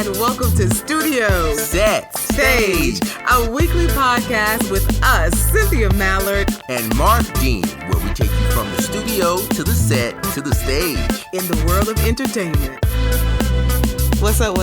and welcome to Studio Set Stage, a weekly podcast with us, Cynthia Mallard and Mark Dean, where we take you from the studio to the set to the stage in the world of entertainment. What's up?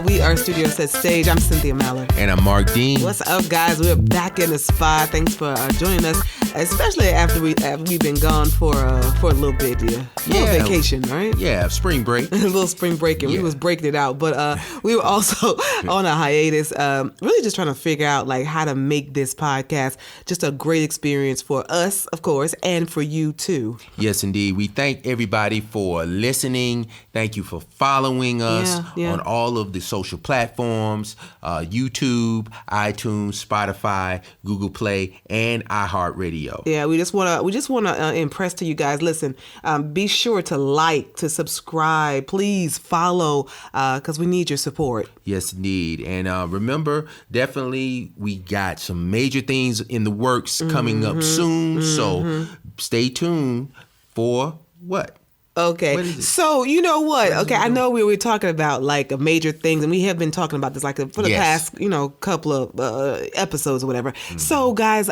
We are Studio Set Stage. I'm Cynthia Mallard. And I'm Mark Dean. What's up, guys? We're back in the spot. Thanks for joining us, especially after we've been gone for a little bit. A little vacation, right? Yeah, spring break. A little spring break, and we was breaking it out. But we were also on a hiatus, really just trying to figure out like how to make this podcast just a great experience for us, of course, and for you too. Yes, indeed. We thank everybody for listening. Thank you for following us. On all of the social platforms, YouTube, iTunes, Spotify, Google Play, and iHeartRadio. Yeah, we just want to impress to you guys. Listen, be sure to like, to subscribe, please follow, because we need your support. Yes, indeed. And remember, definitely we got some major things in the works coming up soon. So stay tuned for what? Okay, so you know what? Okay, I know we were talking about like major things, and we have been talking about this like for the past, couple of episodes or whatever. So guys,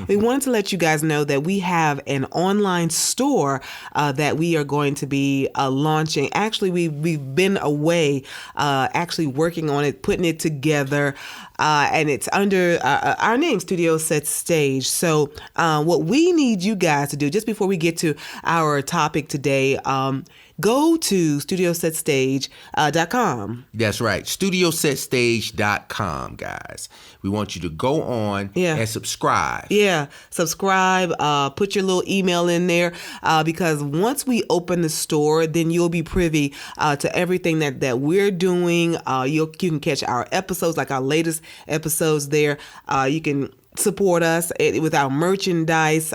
we wanted to let you guys know that we have an online store that we are going to be launching. Actually, we've been away, actually working on it, putting it together. And it's under our name, Studio Set Stage. So what we need you guys to do, just before we get to our topic today, go to studiosetstage.com. That's right. Studiosetstage.com, guys. We want you to go on and subscribe. Yeah, subscribe. Put your little email in there because once we open the store, then you'll be privy to everything that we're doing. You can catch our episodes, like our latest episodes there. You can support us with our merchandise.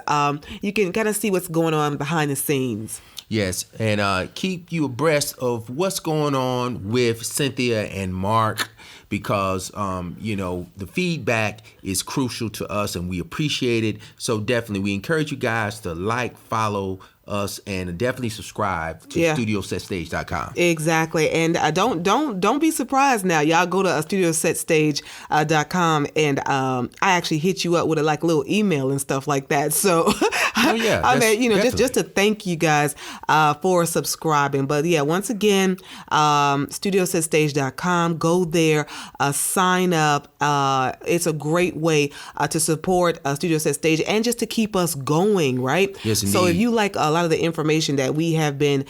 You can kind of see what's going on behind the scenes. Yes, and keep you abreast of what's going on with Cynthia and Mark because, the feedback is crucial to us and we appreciate it. So definitely we encourage you guys to like, follow us, and definitely subscribe to studiosetstage.com. Exactly. And don't be surprised now. Y'all go to studiosetstage.com and I actually hit you up with a little email and stuff like that. So just to thank you guys for subscribing. But once again, studiosetstage.com, go there, sign up. It's a great way to support Studio Set Stage and just to keep us going, right? Yes, indeed. So if you like a lot of the information that we have been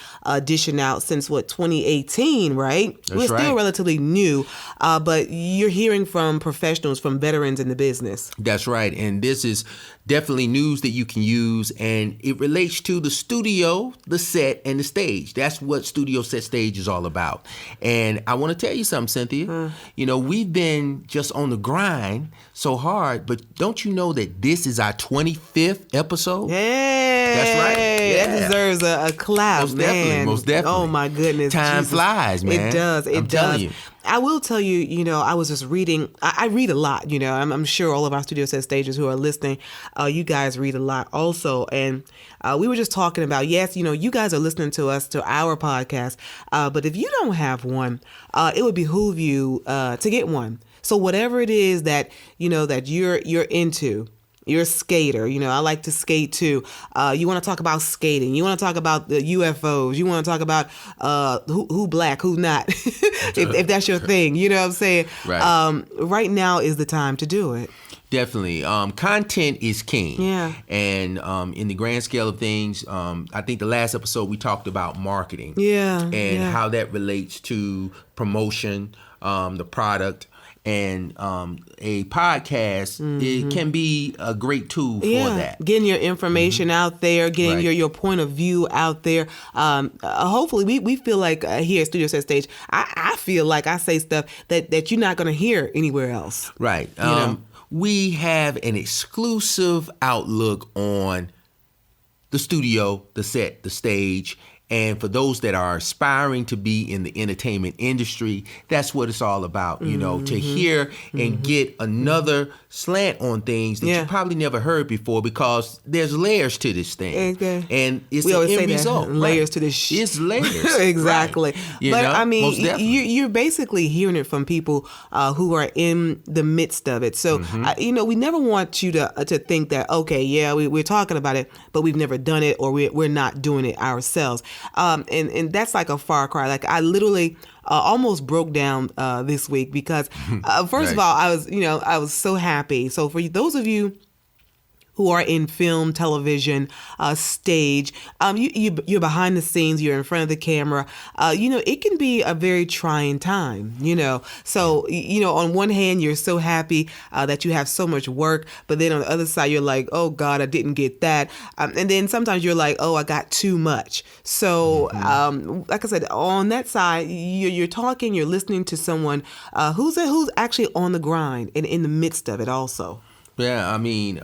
dishing out since 2018, right? We're still relatively new, but you're hearing from professionals, from veterans in the business. That's right. And this is definitely news that you can use, and it relates to the studio, the set, and the stage. That's what Studio Set Stage is all about. And I want to tell you something, Cynthia. We've been just on the grind so hard, but don't you know that this is our 25th episode? Hey, that's right. Yeah. That deserves a clap, Most definitely. Oh my goodness, time flies, man. It does. I'm telling you. I will tell you, I was just reading. I read a lot, I'm sure all of our Studio Set Stagers who are listening, you guys read a lot also. And we were just talking about, you guys are listening to us, to our podcast. But if you don't have one, it would behoove you to get one. So whatever it is that, that you're into, you're a skater. I like to skate too. You want to talk about skating. You want to talk about the UFOs. You want to talk about who black, who not, if that's your thing. You know what I'm saying? Right. Right now is the time to do it. Definitely. Content is king. Yeah. And in the grand scale of things, I think the last episode we talked about marketing. Yeah. And how that relates to promotion, the product. And a podcast, it can be a great tool for that. Getting your information out there, getting your point of view out there. Hopefully, we feel like here at Studio Set Stage, I feel like I say stuff that you're not going to hear anywhere else. Right. We have an exclusive outlook on the studio, the set, the stage, And for those that are aspiring to be in the entertainment industry, that's what it's all about, you know, to hear and get another slant on things that you probably never heard before, because there's layers to this thing. Okay. And it's we an always end say result. That. Layers to this It's layers. Exactly. Right. You but know? I mean, Most definitely. you're basically hearing it from people who are in the midst of it. So, you know, we never want you to think that, okay, yeah, we're talking about it, but we've never done it, or we're not doing it ourselves. And that's like a far cry. Like, I literally almost broke down this week because, first of all, I was so happy. So for those of you who are in film, television, stage, you're behind the scenes, you're in front of the camera, you know, it can be a very trying time, you know. So, you know, on one hand, you're so happy that you have so much work, but then on the other side, you're like, oh God, I didn't get that. And then sometimes you're like, oh, I got too much. So, like I said, on that side, you're talking, you're listening to someone who's actually on the grind and in the midst of it also. Yeah, I mean,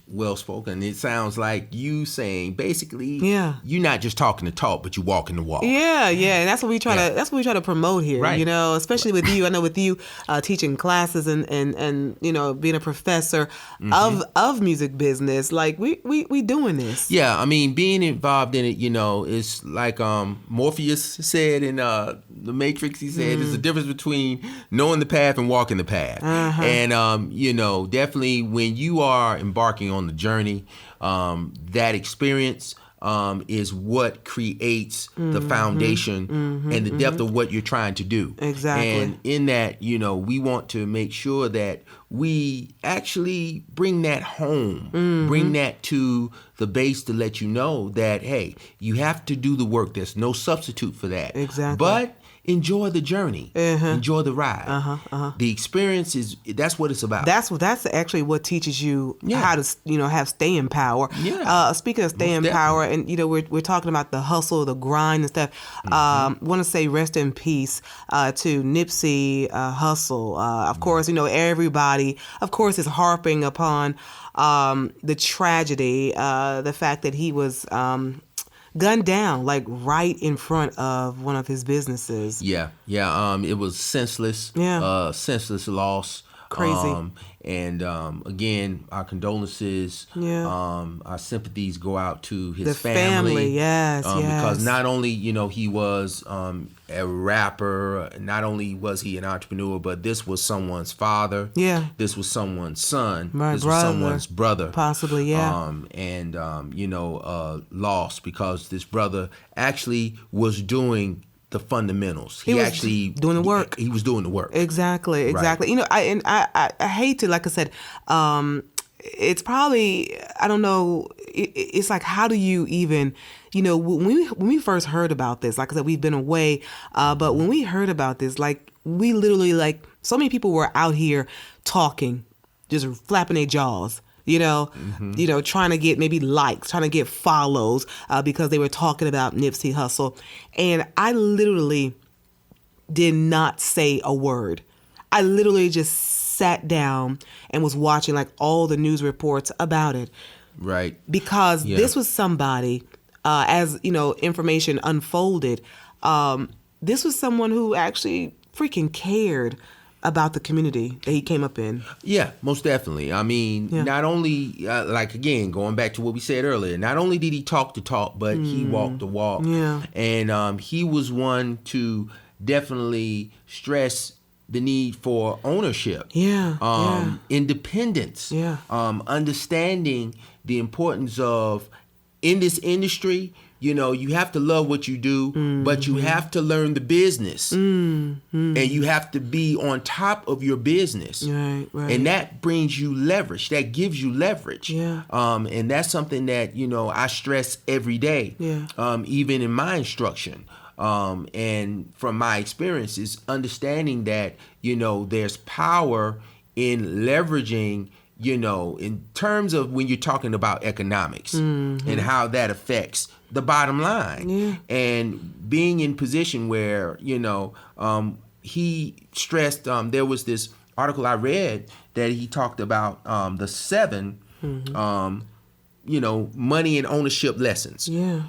well spoken. It sounds like you saying basically, you're not just talking the talk, but you walking the walk. Yeah, and that's what we try to. That's what we try to promote here. Right. You know, especially with you. I know with you teaching classes and you know, being a professor of music business. Like we doing this. Yeah, I mean, being involved in it, you know, it's like Morpheus said in The Matrix. He said there's a difference between knowing the path and walking the path. And you know, definitely when you are embarking on the journey, that experience is what creates the foundation and the depth of what you're trying to do. Exactly. And in that, you know, we want to make sure that we actually bring that home, bring that to the base to let you know that, hey, you have to do the work. There's no substitute for that. Exactly. But enjoy the journey. Enjoy the ride. The experience that's what it's about. That's actually what teaches you how to, you know, have staying power. Speaking of staying power, and you know, we're talking about the hustle, the grind and stuff. Want to say rest in peace to Nipsey Hussle. Of course, you know, everybody, of course, is harping upon the tragedy, the fact that he was gunned down, like right in front of one of his businesses. It was senseless. Senseless loss. Crazy. And again, our condolences. Our sympathies go out to his family. Yes. Because not only, you know, he was a rapper, not only was he an entrepreneur, but this was someone's father. This was someone's son. Was someone's brother. Possibly, you know, lost because this brother actually was doing the fundamentals. He actually doing the work. He was doing the work. Exactly. Right. You know, I hate to, like I said, it's probably, I don't know, it's like, how do you even, you know, when we first heard about this, like I said, we've been away, but when we heard about this, like, we literally, like, so many people were out here talking, just flapping their jaws. You know, trying to get maybe likes, trying to get follows because they were talking about Nipsey Hussle. And I literally did not say a word. I literally just sat down and was watching like all the news reports about it. Right. Because this was somebody, as, you know, information unfolded, this was someone who actually freaking cared about the community that he came up in. Yeah, most definitely. I mean, not only, like, again, going back to what we said earlier, not only did he talk the talk, but he walked the walk. And he was one to definitely stress the need for ownership. Independence. Understanding the importance of, in this industry, you know, you have to love what you do, but you have to learn the business. And you have to be on top of your business. Right. And that brings you leverage. That gives you leverage. And that's something that, you know, I stress every day, even in my instruction. And from my experiences, understanding that, you know, there's power in leveraging, you know, in terms of when you're talking about economics and how that affects the bottom line. And being in position where, you know, he stressed, there was this article I read that he talked about the 7 money and ownership lessons, Yeah.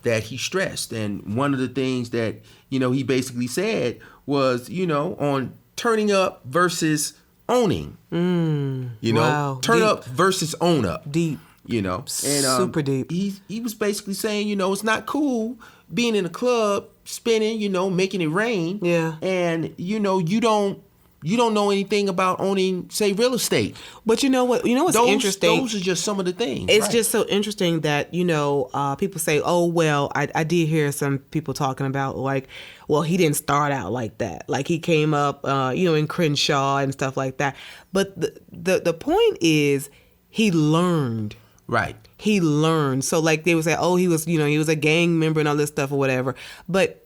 that he stressed. And one of the things that, he basically said was, on turning up versus owning, Wow. turn Deep. up versus own up. Deep. And Super deep. He was basically saying, it's not cool being in a club, spinning, making it rain. Yeah. And you don't know anything about owning, say, real estate. But you know what? What's interesting? Those are just some of the things. It's just so interesting that, people say, oh, well, I did hear some people talking about, like, well, he didn't start out like that. Like, he came up, in Crenshaw and stuff like that. But the point is, he learned. Right. He learned. So, like, they would say, oh, he was a gang member and all this stuff or whatever. But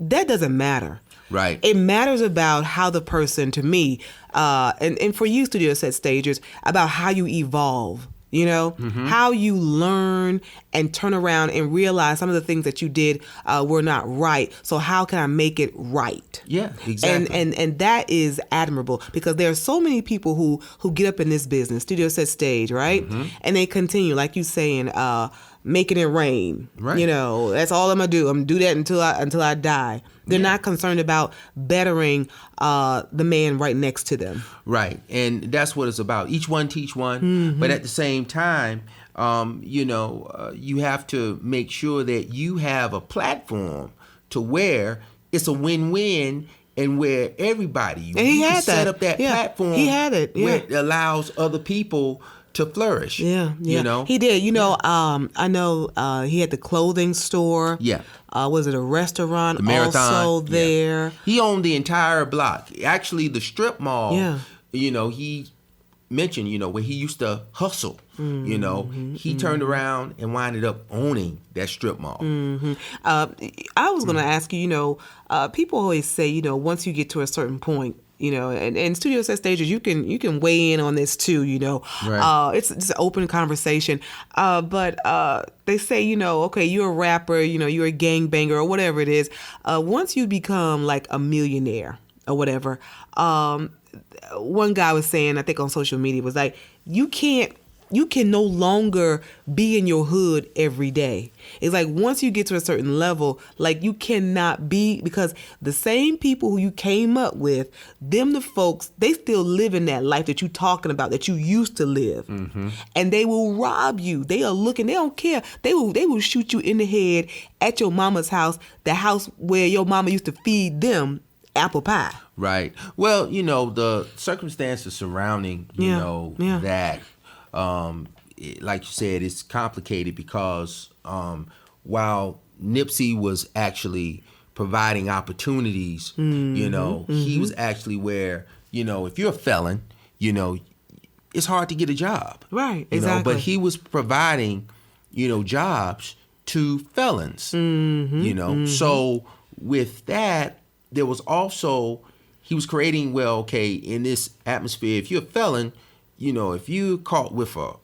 that doesn't matter. Right. It matters about how the person, to me, and for you studio set stagers, about how you evolve, how you learn and turn around and realize some of the things that you did were not right. So how can I make it right? Yeah, exactly. And that is admirable, because there are so many people who get up in this business, studio set stage, right? And they continue, like you saying, making it rain. Right. That's all I'm gonna do. I'm gonna do that until I die. They're not concerned about bettering the man right next to them. Right. And that's what it's about. Each one teach one. But at the same time, you have to make sure that you have a platform to where it's a win-win, and where everybody, and he had set up that platform. He had it. Yeah. Where it allows other people to flourish. Yeah. He did. I know he had the clothing store. Yeah. Was it a restaurant? The Marathon. Also there. Yeah. He owned the entire block. Actually, the strip mall. Yeah. He mentioned, where he used to hustle. He turned around and winded up owning that strip mall. I was going to ask you, people always say, once you get to a certain point, and studio set stagers, you can weigh in on this too, Right. It's an open conversation. But they say, okay, you're a rapper, you're a gangbanger or whatever it is. Once you become like a millionaire or whatever, one guy was saying, I think on social media, was like, you can no longer be in your hood every day. It's like once you get to a certain level, like you cannot be, because the same people who you came up with, them the folks, they still live in that life that you talking about, that you used to live. And they will rob you. They are looking, they don't care. They will shoot you in the head at your mama's house, the house where your mama used to feed them apple pie. Right. Well, the circumstances surrounding, that, like you said, it's complicated because while Nipsey was actually providing opportunities, he was actually where, if you're a felon, it's hard to get a job. Right, exactly. But he was providing, jobs to felons, So with that, there was also, he was creating, in this atmosphere, if you're a felon, if you caught with a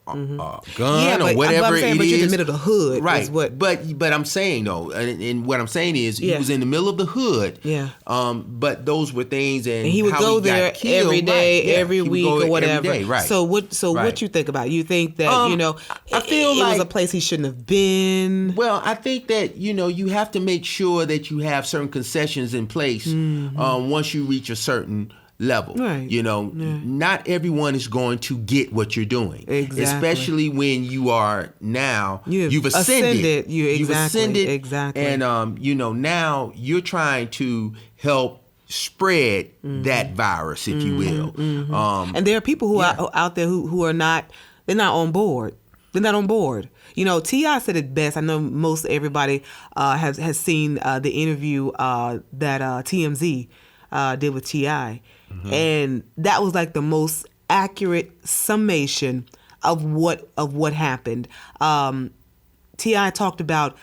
gun or whatever it is. But you're in the middle of the hood. Right. Is what... But I'm saying, though, and what I'm saying is, he was in the middle of the hood. Yeah. But those were things, and he would how go he there got killed. every day, Right. Yeah. every week or whatever. Every day. Right. So what you think about it? You think that, I feel it like was a place he shouldn't have been? Well, I think that, you have to make sure that you have certain concessions in place once you reach a certain level. Right. Not everyone is going to get what you're doing. Exactly. Especially when you are now, you've ascended. You've ascended. Exactly. And, now you're trying to help spread that virus, if you will. And there are people who are out there who are not, they're not on board. They're not on board. T.I. said it best. I know most everybody has seen the interview that TMZ did with T.I. And that was like the most accurate summation of what happened. T.I. talked about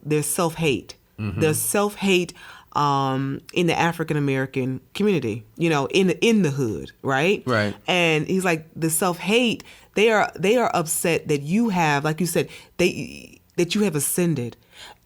their self-hate. Their self-hate in the African American community, in the hood, right? Right. And he's like, the self-hate, they are upset that you have, like you said, that you have ascended.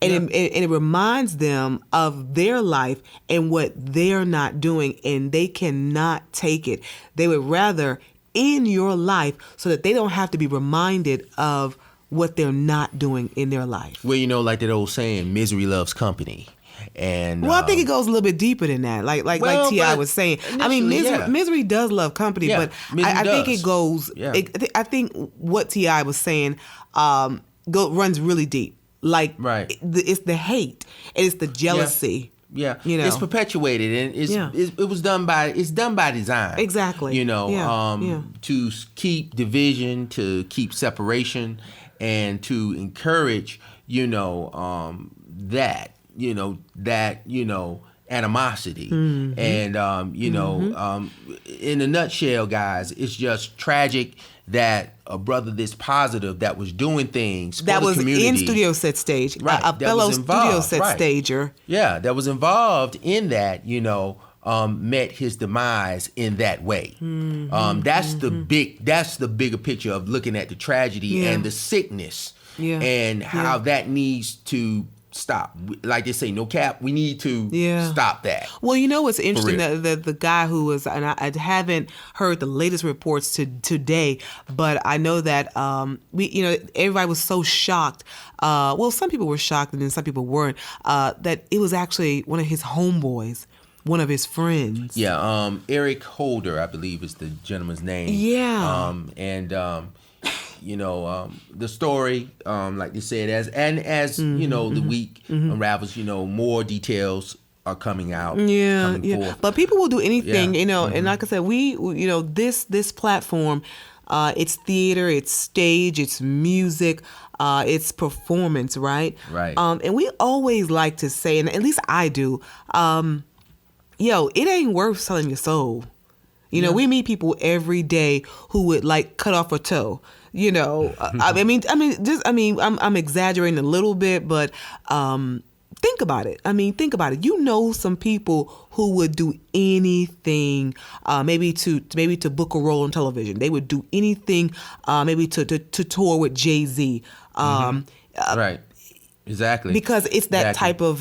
And it reminds them of their life and what they're not doing, and they cannot take it. They would rather in your life so that they don't have to be reminded of what they're not doing in their life. Well, like that old saying, misery loves company. And well, I think it goes a little bit deeper than that. Like T.I. was saying. I mean, misery does love company, but I think it goes. Yeah. I think what T.I. was saying runs really deep. Like, it's the hate and it's the jealousy. Yeah, it's perpetuated, and it's done by design. Exactly. To keep division, to keep separation, and to encourage, that animosity. Mm-hmm. And in a nutshell, guys, it's just tragic that a brother this positive that was doing things for that the was community, in studio set stage, a fellow studio set stager, that was involved in that, met his demise in that way. Mm-hmm. That's the bigger picture of looking at the tragedy and the sickness, and how that needs to stop. Like they say, no cap. We need to stop that. Well, what's interesting, the guy who was, and I haven't heard the latest reports today, but I know that everybody was so shocked. Well, some people were shocked, and then some people weren't. That it was actually one of his homeboys, one of his friends. Yeah, Eric Holder, I believe, is the gentleman's name. Yeah. The story, like they said, as the week unravels, more details are coming out. Forth. But people will do anything, and like I said, this platform, it's theater, it's stage, it's music, it's performance, right? Right. And we always like to say, and at least I do, it ain't worth selling your soul. We meet people every day who would like cut off a toe. I'm exaggerating a little bit, but think about it. Think about it. Some people who would do anything, maybe to book a role on television. They would do anything, maybe to tour with Jay-Z. Right. Exactly. Because it's that type of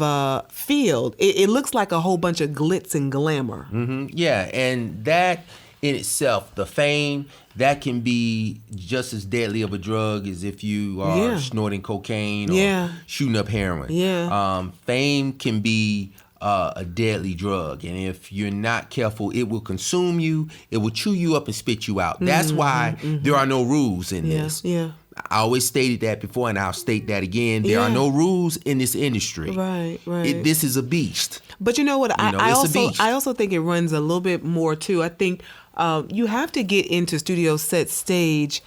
field. It looks like a whole bunch of glitz and glamour. Mm-hmm. Yeah, and that in itself, the fame, that can be just as deadly of a drug as if you are snorting cocaine or shooting up heroin. Yeah. Fame can be a deadly drug, and if you're not careful, it will consume you. It will chew you up and spit you out. That's why there are no rules in this. Yeah. I always stated that before, and I'll state that again. There are no rules in this industry. Right. This is a beast. But you know what? I also think it runs a little bit more too. I think you have to get into studio set stage,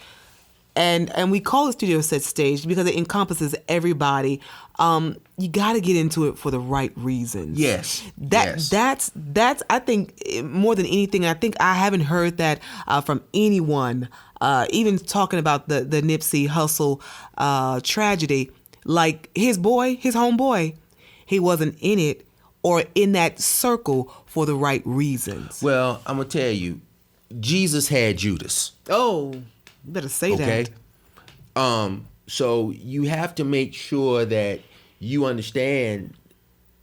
and we call it studio set stage because it encompasses everybody. You got to get into it for the right reasons. Yes. That's I think more than anything. I think I haven't heard that from anyone. Even talking about the Nipsey Hussle tragedy, like his homeboy, he wasn't in it or in that circle for the right reasons. Well, I'm gonna tell you, Jesus had Judas. Oh, you better say that. So you have to make sure that you understand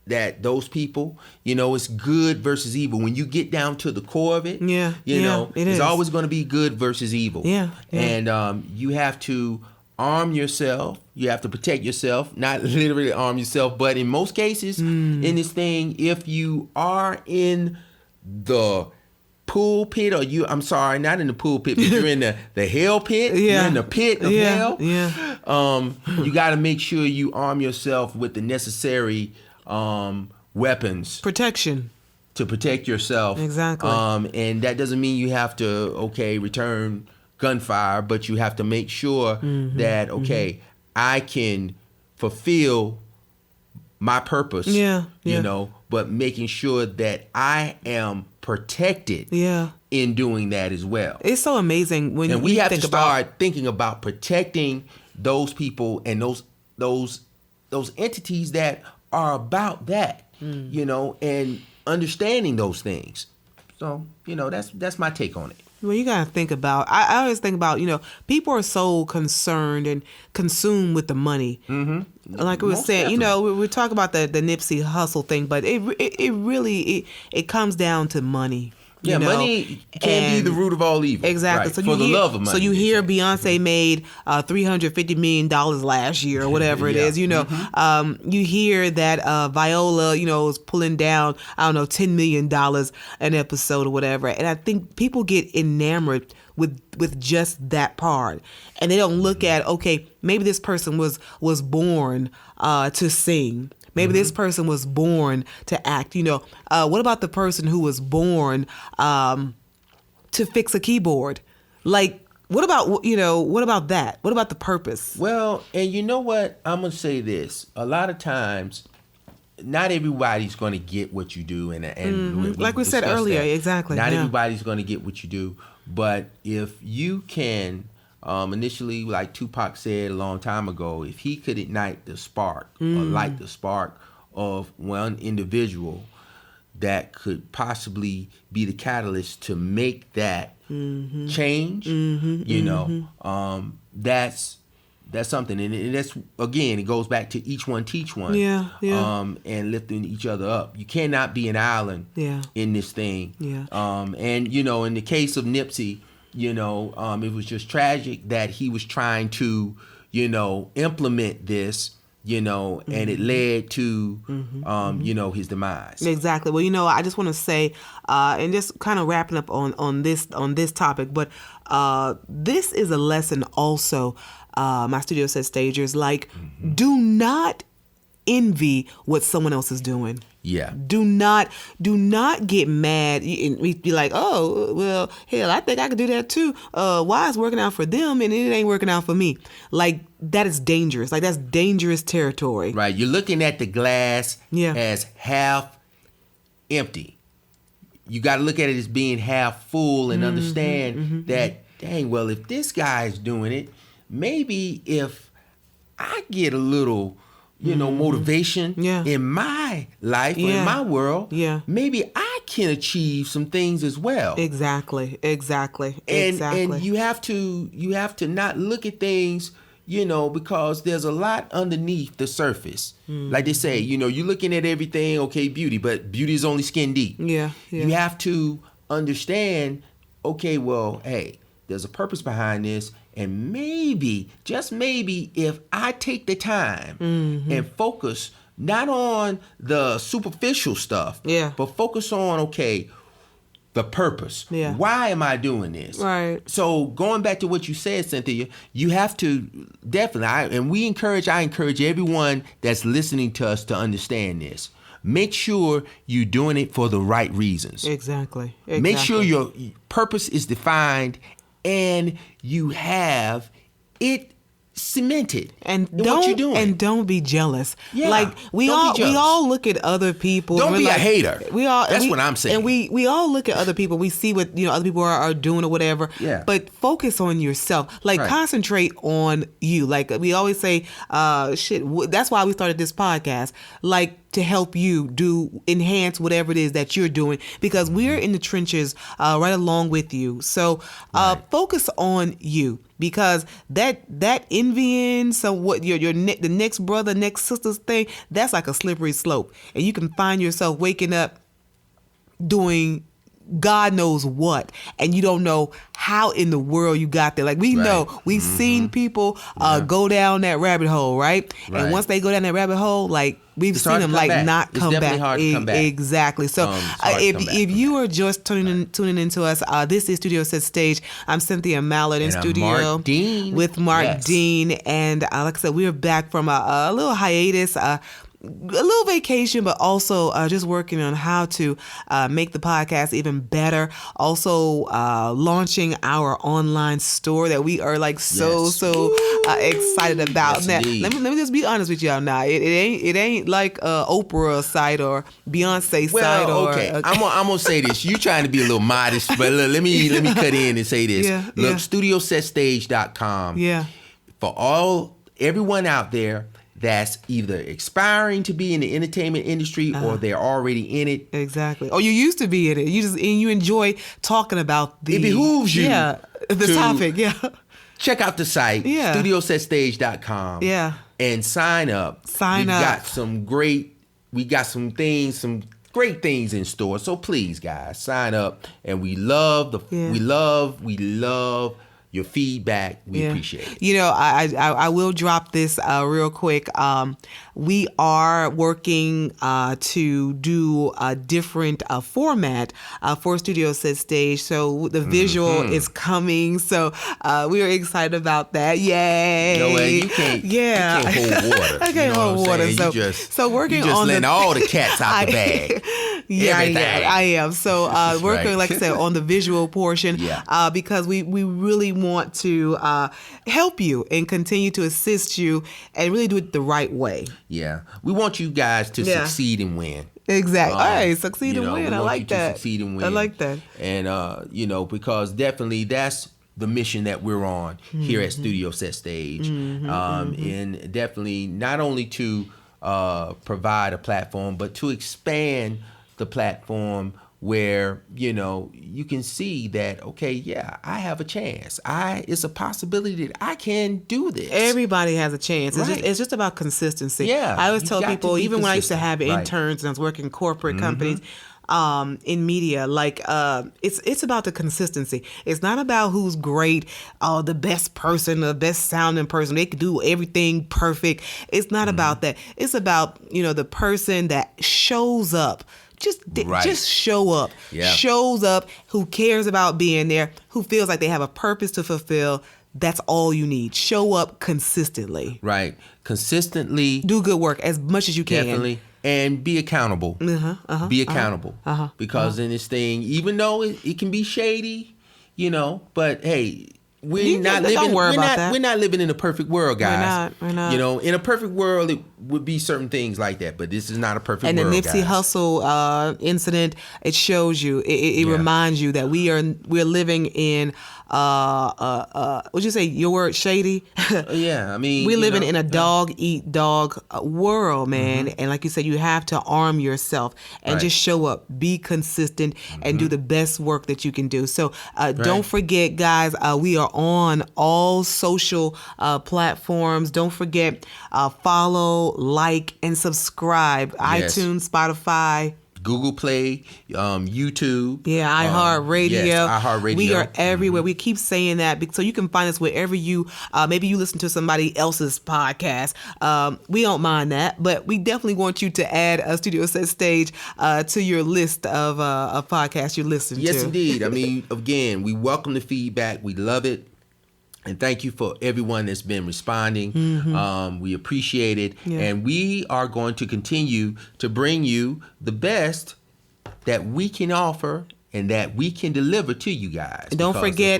that those people, it's good versus evil. When you get down to the core of it, it's always going to be good versus evil. Yeah. And you have to arm yourself. You have to protect yourself, not literally arm yourself, but in most cases, in this thing, if you are in the pulpit, or not in the pulpit, but you're in the hell pit, you're in the pit of hell, you got to make sure you arm yourself with the necessary weapons, protection to protect yourself. Exactly. And that doesn't mean you have to return gunfire, but you have to make sure that I can fulfill my purpose. But making sure that I am protected. In doing that as well. It's so amazing when we have to start thinking about protecting those people and those entities that are about that, and understanding those things. So, that's my take on it. Well, you got to think about, I always think about, people are so concerned and consumed with the money. Mm-hmm. Like we were saying, we talk about the Nipsey Hussle thing, but it really comes down to money. Yeah, money can be the root of all evil. Exactly. Right. So for the love of money. So you hear Beyonce made $350 million last year or whatever it is. You know, you hear that Viola, you know, is pulling down, I don't know, $10 million an episode or whatever. And I think people get enamored with just that part, and they don't look at, okay, maybe this person was born to sing. Maybe this person was born to act. You know, what about the person who was born to fix a keyboard? Like, what about that? What about the purpose? Well, and you know what? I'm going to say this. A lot of times, not everybody's going to get what you do. And like we said earlier, exactly. Not everybody's going to get what you do. But if you can, initially, like Tupac said a long time ago, if he could ignite the spark or light the spark of one individual that could possibly be the catalyst to make that change, you know, that's something. And that's, again, it goes back to each one teach one. And lifting each other up. You cannot be an island in this thing. And, you know, in the case of Nipsey, you know, it was just tragic that he was trying to, you know, implement this, you know, and it led to, you know, his demise. Exactly. Well, you know, I just want to say, and just kind of wrapping up on this topic, but this is a lesson also, my Studio Set stagers, like, do not envy what someone else is doing. Yeah. Do not get mad and be like, oh, well, hell, I think I could do that too. Why is working out for them and it ain't working out for me? Like, that is dangerous. Like, that's dangerous territory. Right. You're looking at the glass as half empty. You got to look at it as being half full and understand that, dang, well, if this guy's doing it, maybe if I get a little, you know, motivation in my life or in my world, maybe I can achieve some things as well. Exactly. And you have to not look at things, you know, because there's a lot underneath the surface. Like they say, you know, you're looking at everything, okay, beauty, but beauty is only skin deep. You have to understand, okay, well, hey, there's a purpose behind this. And maybe, just maybe, if I take the time and focus not on the superficial stuff, but focus on, okay, the purpose. Why am I doing this? Right. So going back to what you said, Cynthia, you have to definitely, I encourage everyone that's listening to us to understand this. Make sure you're doing it for the right reasons. Exactly. Make sure your purpose is defined and you have it cemented and in what you're doing. And don't be jealous. Like we all look at other people. Don't be like, a hater. That's what I'm saying. And we all look at other people. We see what, you know, other people are doing or whatever. But focus on yourself. Like concentrate on you. Like we always say, that's why we started this podcast. Like, to help you enhance whatever it is that you're doing, because we're in the trenches right along with you. So focus on you, because that envying, so what the next brother, next sister's thing, that's like a slippery slope, and you can find yourself waking up doing God knows what, and you don't know how in the world you got there. Like we know, we've seen people go down that rabbit hole, right? And once they go down that rabbit hole, like we've seen them like not come back. It's definitely hard to come back. Exactly. So if you are just tuning into us, this is Studio Set Stage. I'm Cynthia Mallard in studio with Mark Dean, and like I said, we're back from a little hiatus. A little vacation, but also just working on how to make the podcast even better. Also launching our online store that we are like so excited about. Now, let me just be honest with y'all. Now, it ain't like Oprah site or Beyonce site. Okay. I'm gonna say this. You trying to be a little modest, but look, let me cut in and say this. Look, StudioSetStage.com. For everyone out there that's either aspiring to be in the entertainment industry or they're already in it. Exactly. Or you used to be in it. You enjoy talking about it behooves you. The topic. Check out the site, StudioSetStage.com. And sign up. We got some things, some great things in store. So please, guys, sign up. And we love we love your feedback. We appreciate it. You know, I will drop this real quick. We are working to do a different format for Studio Set Stage. So the visual is coming. So we are excited about that. Yay! No way, you can't hold water. I can't hold water. So working on letting all the cats out the bag. Yeah, I am. So working, like I said, on the visual portion because we really want to help you and continue to assist you and really do it the right way. Yeah. We want you guys to succeed and win. Exactly. All right, succeed and win. I like that. Succeed and win. I like that. And, because definitely that's the mission that we're on here at Studio Set Stage. And definitely not only to provide a platform, but to expand the platform where, you can see that, okay, I have a chance. It's a possibility that I can do this. Everybody has a chance. It's just about consistency. Yeah. I always tell people, even when I used to have interns and I was working in corporate companies, in media, like it's about the consistency. It's not about who's great, the best person, the best sounding person. They can do everything perfect. It's not about that. It's about, the person that shows up. Just show up. Yeah. Shows up, who cares about being there, who feels like they have a purpose to fulfill. That's all you need. Show up consistently. Right. Consistently. Do good work as much as you can. Definitely. And be accountable. Be accountable. Because in this thing, even though it can be shady, but hey, we're not living in a perfect world, guys. We're not. In a perfect world, it would be certain things like that, but this is not a perfect world. And the Nipsey Hussle incident, it shows you, it reminds you that we're living in would you say your word, shady? We're living in a dog eat dog world, man. And like you said, you have to arm yourself and just show up, be consistent, and do the best work that you can do. So don't forget, guys, we are on all social platforms. Don't forget, follow, like, and subscribe. Yes. iTunes, Spotify, Google Play, YouTube. iHeartRadio. Yes, iHeartRadio. We are everywhere. We keep saying that so you can find us wherever you, maybe you listen to somebody else's podcast. We don't mind that, but we definitely want you to add a Studio Set Stage to your list of podcasts you listen to. Yes, indeed. Again, we welcome the feedback. We love it. And thank you for everyone that's been responding. We appreciate it. Yeah. And we are going to continue to bring you the best that we can offer and that we can deliver to you guys. And don't forget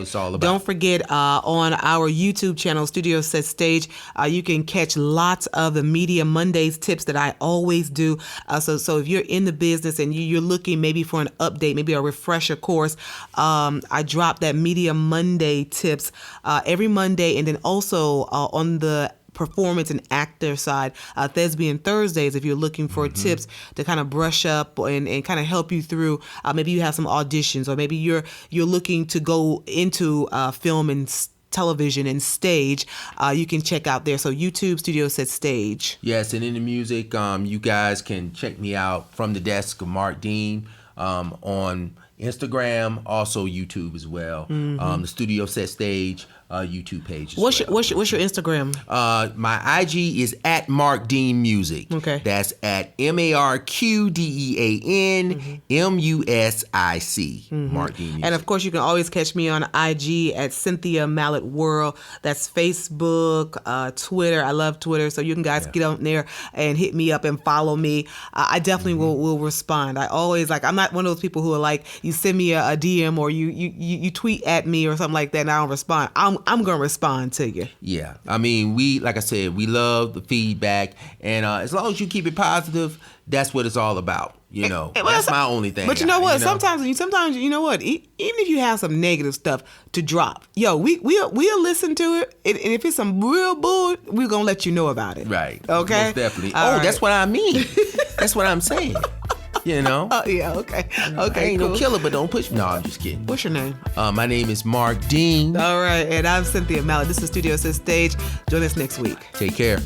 on our YouTube channel, Studio Set Stage, you can catch lots of the Media Mondays tips that I always do. So if you're in the business and you're looking maybe for an update, maybe a refresher course, I drop that Media Monday tips every Monday, and then also on the performance and actor side, Thespian Thursdays, if you're looking for tips to kind of brush up and kind of help you through, maybe you have some auditions, or maybe you're looking to go into film and television and stage, you can check out there. So YouTube, Studio Set Stage. Yes, and in the music, you guys can check me out from the desk of Mark Dean on Instagram, also YouTube as well. The Studio Set Stage YouTube page. What's your Instagram? My IG is at Mark Dean Music. Okay. That's at MarkDeanMusic. Mark Dean Music. And of course, you can always catch me on IG at Cynthia Mallard World. That's Facebook, Twitter. I love Twitter, so you can guys get on there and hit me up and follow me. I definitely will respond. I always I'm not one of those people who are like, you send me a DM or you tweet at me or something like that and I don't respond. I'm going to respond to you. Yeah. Like I said, we love the feedback. And as long as you keep it positive, that's what it's all about. That's my only thing. But you know what? Sometimes, you know what? Even if you have some negative stuff to drop, we'll listen to it. And if it's some real bull, we're going to let you know about it. Right. Okay? Most definitely. All right. That's what I mean. That's what I'm saying. Oh, yeah, okay. Okay, I ain't no killer, but don't push me. No, I'm just kidding. What's your name? My name is Mark Dean. All right, and I'm Cynthia Mallard. This is Studio Set Stage. Join us next week. Take care.